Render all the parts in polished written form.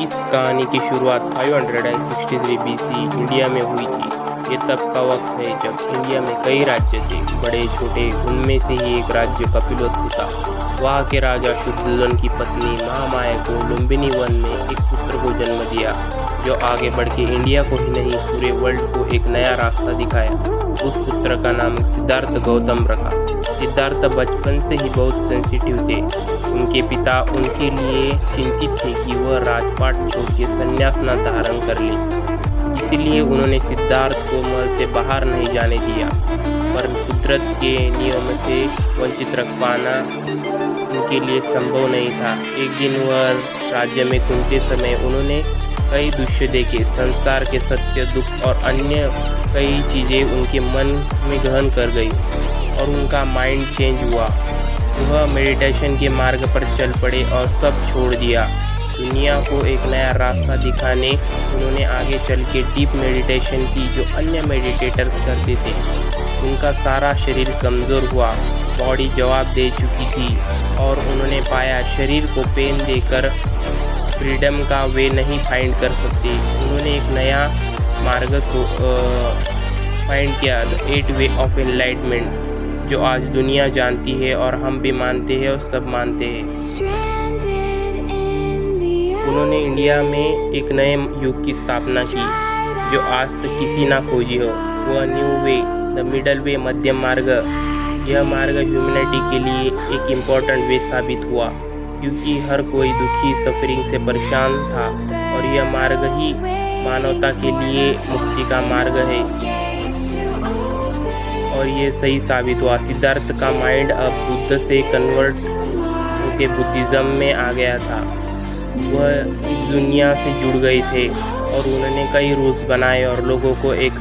इस कहानी की शुरुआत 563 बीसी इंडिया में हुई थी। ये तब का वक्त है जब इंडिया में कई राज्य थे, बड़े छोटे। उनमें से ही एक राज्य कपिलवस्तु था। वहाँ के राजा शुद्धोधन की पत्नी महामाया को लुम्बिनी वन में एक पुत्र को जन्म दिया, जो आगे बढ़ के इंडिया को ही नहीं पूरे वर्ल्ड को एक नया रास्ता दिखाया। उस पुत्र का नाम सिद्धार्थ गौतम रखा। सिद्धार्थ बचपन से ही बहुत सेंसिटिव थे। उनके पिता उनके लिए चिंतित थे कि वह राजपाट छोड़ के संन्यास न धारण कर ले, इसीलिए उन्होंने सिद्धार्थ को महल से बाहर नहीं जाने दिया। पर कुदरत के नियम से वंचित रख पाना उनके लिए संभव नहीं था। एक दिन वह राज्य में घूमते समय उन्होंने कई दृश्य देखे। संसार के सत्य, दुख और अन्य कई चीज़ें उनके मन में गहन कर गई और उनका माइंड चेंज हुआ। वह मेडिटेशन के मार्ग पर चल पड़े और सब छोड़ दिया। दुनिया को एक नया रास्ता दिखाने उन्होंने आगे चल के डीप मेडिटेशन की, जो अन्य मेडिटेटर्स करते थे। उनका सारा शरीर कमज़ोर हुआ, बॉडी जवाब दे चुकी थी और उन्होंने पाया शरीर को पेन देकर फ्रीडम का वे नहीं फाइंड कर सकते। उन्होंने एक नया मार्ग को फाइंड किया, द 8 वे ऑफ एनलाइटमेंट, जो आज दुनिया जानती है और हम भी मानते हैं और सब मानते हैं। उन्होंने इंडिया में एक नए युग की स्थापना की, जो आज तक किसी ना खोजी हो। वह न्यू वे, द मिडल वे, मध्यम मार्ग। यह मार्ग ह्यूमैनिटी के लिए एक इम्पोर्टेंट वे साबित हुआ, क्योंकि हर कोई दुखी, सफरिंग से परेशान था और यह मार्ग ही मानवता के लिए मुक्ति का मार्ग है। और ये सही साबित हुआ। सिद्धार्थ का माइंड अब बुद्ध से कन्वर्ट होकर बुद्धिज़्म में आ गया था। वह इस दुनिया से जुड़ गए थे और उन्होंने कई रूल्स बनाए और लोगों को एक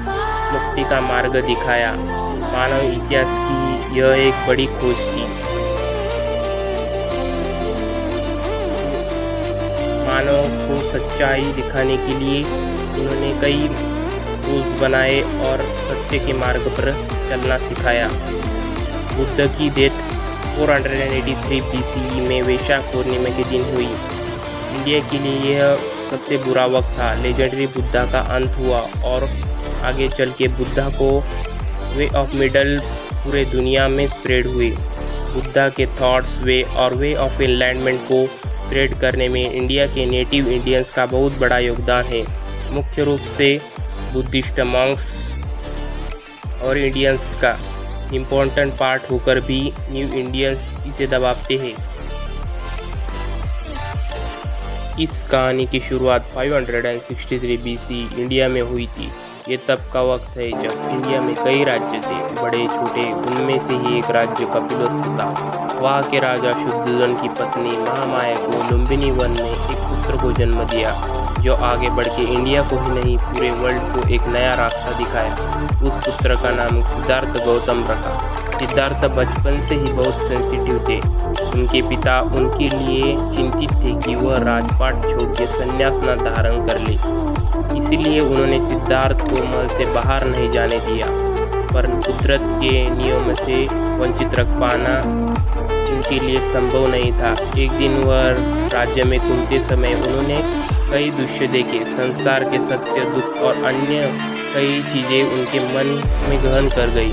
मुक्ति का मार्ग दिखाया। मानव इतिहास की यह एक बड़ी खोज थी। मानव को सच्चाई दिखाने के लिए उन्होंने कई रूल्स बनाए और सत्य के मार्ग पर चलना सिखाया। बुद्ध की डेथ 483 बीसी में वैशाख पूर्णिमा के दिन हुई। इंडिया के लिए यह सबसे बुरा वक्त था। लेजेंडरी बुद्धा का अंत हुआ और आगे चल के बुद्धा को वे ऑफ मिडल पूरे दुनिया में स्प्रेड हुए। बुद्धा के थॉट्स, वे और वे ऑफ एनलाइटमेंट को स्प्रेड करने में इंडिया के नेटिव इंडियंस का बहुत बड़ा योगदान है। मुख्य रूप से बुद्धिस्ट मॉन्क्स और इंडियंस का इम्पोर्टेंट पार्ट होकर भी न्यू इंडियंस इसे दबाते हैं। इस कहानी की शुरुआत 563 बीसी इंडिया में हुई थी। ये तब का वक्त है जब इंडिया में कई राज्य थे, बड़े छोटे। उनमें से ही एक राज्य कपिलवस्तु था। वहाँ के राजा शुद्धोधन की पत्नी महामाया को लुम्बिनी वन में एक पुत्र को जन्म दिया, जो आगे बढ़ के इंडिया को ही नहीं पूरे वर्ल्ड को एक नया रास्ता दिखाया। उस पुत्र का नाम सिद्धार्थ गौतम रखा। सिद्धार्थ बचपन से ही बहुत सेंसिटिव थे। उनके पिता उनके लिए चिंतित थे कि वह राजपाट छोड़ के संन्यास न धारण कर ले, इसीलिए उन्होंने सिद्धार्थ को महल से बाहर नहीं जाने दिया। पर कुदरत के नियम से वंचित रख पाना उनके लिए संभव नहीं था। एक दिन वह राज्य में घूमते समय उन्होंने कई दृश्य देखे। संसार के सत्य, दुख और अन्य कई चीज़ें उनके मन में गहन कर गई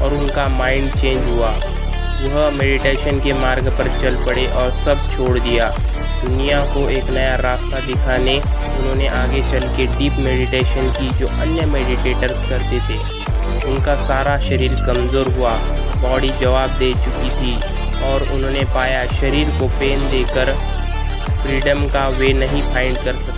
और उनका माइंड चेंज हुआ। वह मेडिटेशन के मार्ग पर चल पड़े और सब छोड़ दिया। दुनिया को एक नया रास्ता दिखाने उन्होंने आगे चल के डीप मेडिटेशन की, जो अन्य मेडिटेटर्स करते थे। उनका सारा शरीर कमज़ोर हुआ, बॉडी जवाब दे चुकी थी और उन्होंने पाया शरीर को पेन देकर फ्रीडम का वे नहीं फाइंड कर सकते।